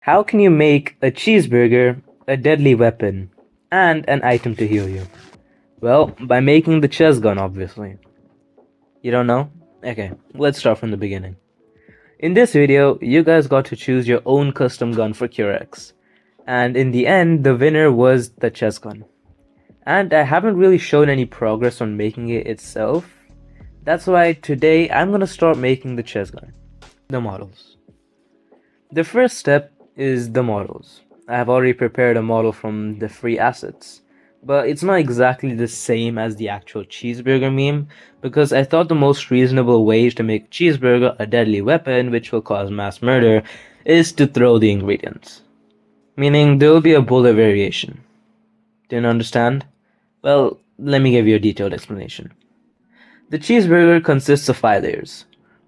How can you make a cheeseburger a deadly weapon and an item to heal you? Well, by making the chest gun, obviously. You don't know? Okay, let's start from the beginning. In this video, you guys got to choose your own custom gun for Curex. And in the end, the winner was the chest gun. And I haven't really shown any progress on making it itself. That's why today I'm gonna start making the chest gun. The models. The first step is the models. I have already prepared a model from the free assets, but it's not exactly the same as the actual cheeseburger meme, because I thought the most reasonable way to make cheeseburger a deadly weapon which will cause mass murder is to throw the ingredients. Meaning there will be a bullet variation. Didn't understand? Well, let me give you a detailed explanation. The cheeseburger consists of 5 layers.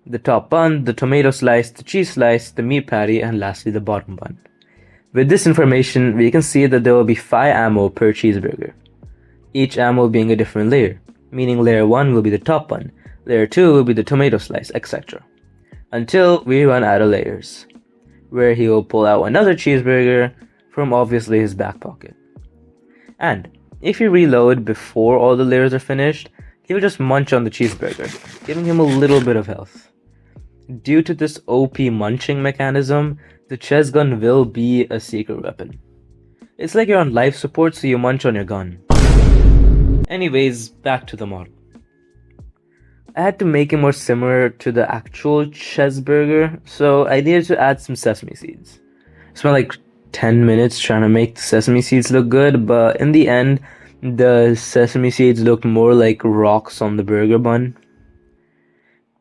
The top bun, the tomato slice, the cheese slice, the meat patty, and lastly the bottom bun. With this information, we can see that there will be 5 ammo per cheeseburger. Each ammo being a different layer, meaning layer 1 will be the top bun, layer 2 will be the tomato slice, etc. Until we run out of layers, where he will pull out another cheeseburger from obviously his back pocket. And if you reload before all the layers are finished, he will just munch on the cheeseburger, giving him a little bit of health. Due to this OP munching mechanism, the chest gun will be a secret weapon. It's like you're on life support, so you munch on your gun. Anyways, back to the model. I had to make it more similar to the actual cheeseburger, so I needed to add some sesame seeds. I spent like 10 minutes trying to make the sesame seeds look good, but in the end, the sesame seeds looked more like rocks on the burger bun.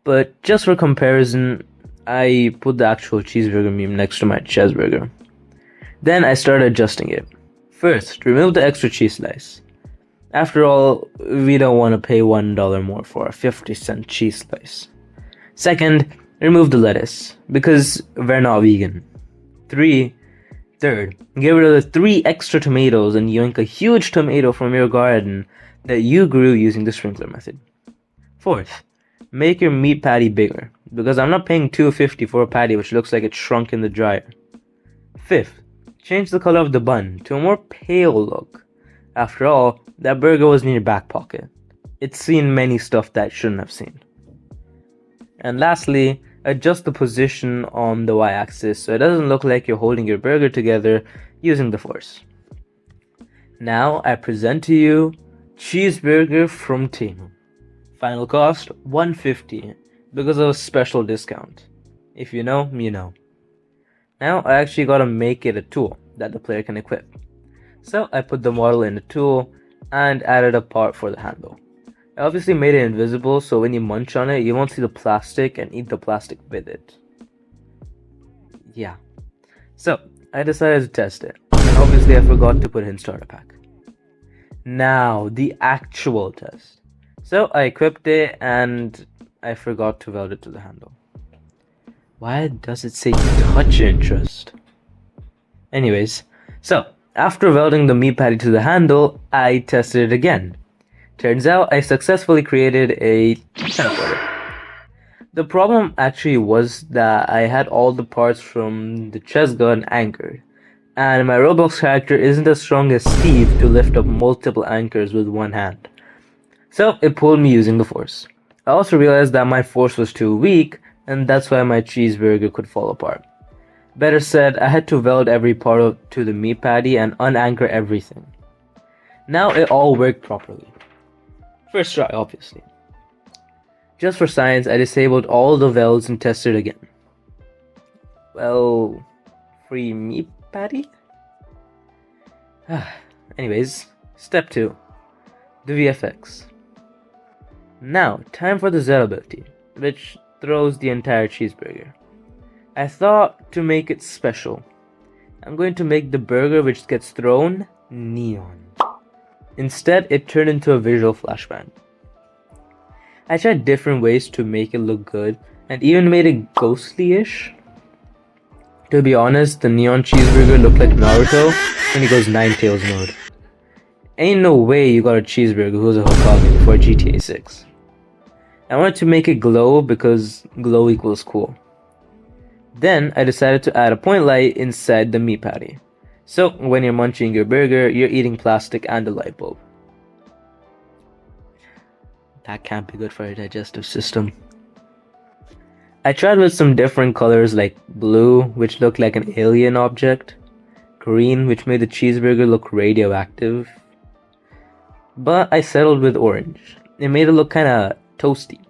But just for comparison, I put the actual cheeseburger meme next to my cheeseburger. Then I started adjusting it. First, remove the extra cheese slice. After all, we don't want to pay $1 more for a 50-cent cheese slice. Second, remove the lettuce, because we're not vegan. Third, get rid of the 3 extra tomatoes and yoink a huge tomato from your garden that you grew using the sprinkler method. Fourth, make your meat patty bigger, because I'm not paying $2.50 for a patty which looks like it shrunk in the dryer. Fifth, change the color of the bun to a more pale look. After all, that burger was in your back pocket. It's seen many stuff that it shouldn't have seen. And lastly, adjust the position on the y-axis so it doesn't look like you're holding your burger together using the force. Now I present to you cheeseburger from Temu. Final cost $1.50 because of a special discount. If you know, you know. Now I actually gotta make it a tool that the player can equip. So I put the model in the tool and added a part for the handle. I obviously made it invisible so when you munch on it, you won't see the plastic and eat the plastic with it. Yeah. So I decided to test it. And obviously I forgot to put it in starter pack. Now the actual test. So I equipped it and I forgot to weld it to the handle. Why does it say touch interest? Anyways, so after welding the meat patty to the handle, I tested it again. Turns out I successfully created a teleporter. The problem actually was that I had all the parts from the chest gun anchored, and my Roblox character isn't as strong as Steve to lift up multiple anchors with one hand. So it pulled me using the force. I also realized that my force was too weak, and that's why my cheeseburger could fall apart. Better said, I had to weld every part to the meat patty and unanchor everything. Now it all worked properly. First try, obviously. Just for science, I disabled all the welds and tested again. Well, free meat patty? Anyways, step 2. The VFX. Now, time for the Z ability, which throws the entire cheeseburger. I thought to make it special, I'm going to make the burger which gets thrown neon. Instead, it turned into a visual flashbang. I tried different ways to make it look good and even made it ghostly-ish. To be honest, the neon cheeseburger looked like Naruto when he goes Ninetales mode. Ain't no way you got a cheeseburger who's a Hokage before GTA 6. I wanted to make it glow because glow equals cool. Then I decided to add a point light inside the meat patty. So when you're munching your burger, you're eating plastic and a light bulb. That can't be good for your digestive system. I tried with some different colors like blue, which looked like an alien object, green, which made the cheeseburger look radioactive, but I settled with orange. It made it look kinda toasty.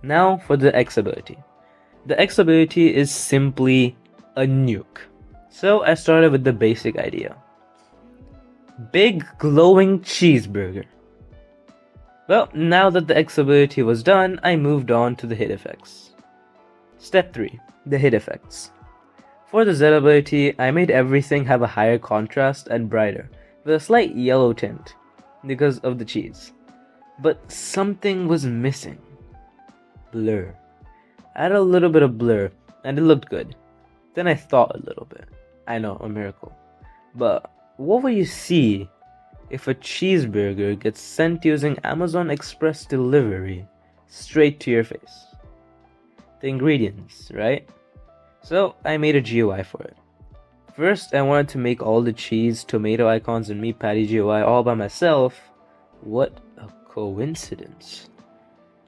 Now for the X ability. The X ability is simply a nuke. So I started with the basic idea. Big glowing cheeseburger. Well, now that the X ability was done, I moved on to the hit effects. Step 3. The hit effects. For the Z ability, I made everything have a higher contrast and brighter, with a slight yellow tint, because of the cheese. But something was missing. Blur. I had a little bit of blur, and it looked good. Then I thought a little bit. I know, a miracle. But what will you see if a cheeseburger gets sent using Amazon Express delivery straight to your face? The ingredients, right? So I made a GUI for it. First, I wanted to make all the cheese, tomato icons, and meat patty GUI all by myself. What a coincidence.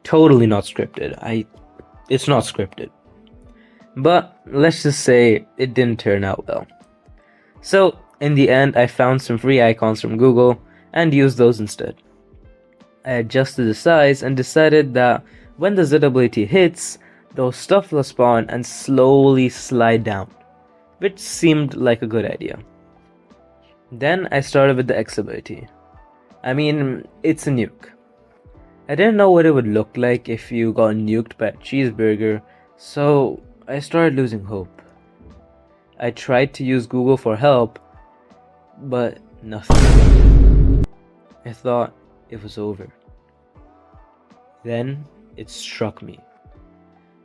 Totally not scripted. It's not scripted. But let's just say it didn't turn out well. So in the end, I found some free icons from Google and used those instead. I adjusted the size and decided that when the Z ability hits, those stuff will spawn and slowly slide down, which seemed like a good idea. Then I started with the X ability. I mean, it's a nuke. I didn't know what it would look like if you got nuked by a cheeseburger, so I started losing hope. I tried to use Google for help, but nothing. I thought it was over. Then it struck me.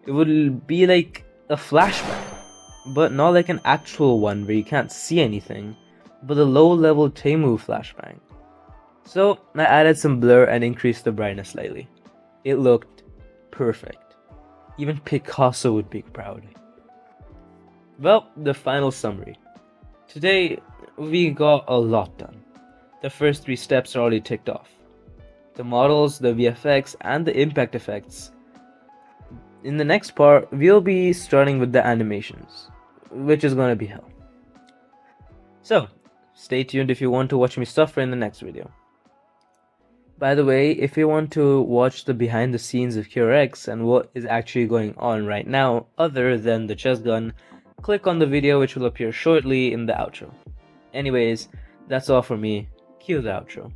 It would be like a flashback, but not like an actual one where you can't see anything, but a low-level Temu flashbang. So I added some blur and increased the brightness slightly. It looked perfect. Even Picasso would be proud. Well, the final summary. Today, we got a lot done. The first 3 steps are already ticked off. The models, the VFX, and the impact effects. In the next part, we'll be starting with the animations, which is gonna be hell. So, stay tuned if you want to watch me suffer in the next video. By the way, if you want to watch the behind the scenes of CureX and what is actually going on right now other than the chess gun, click on the video which will appear shortly in the outro. Anyways, that's all for me. Cue the outro.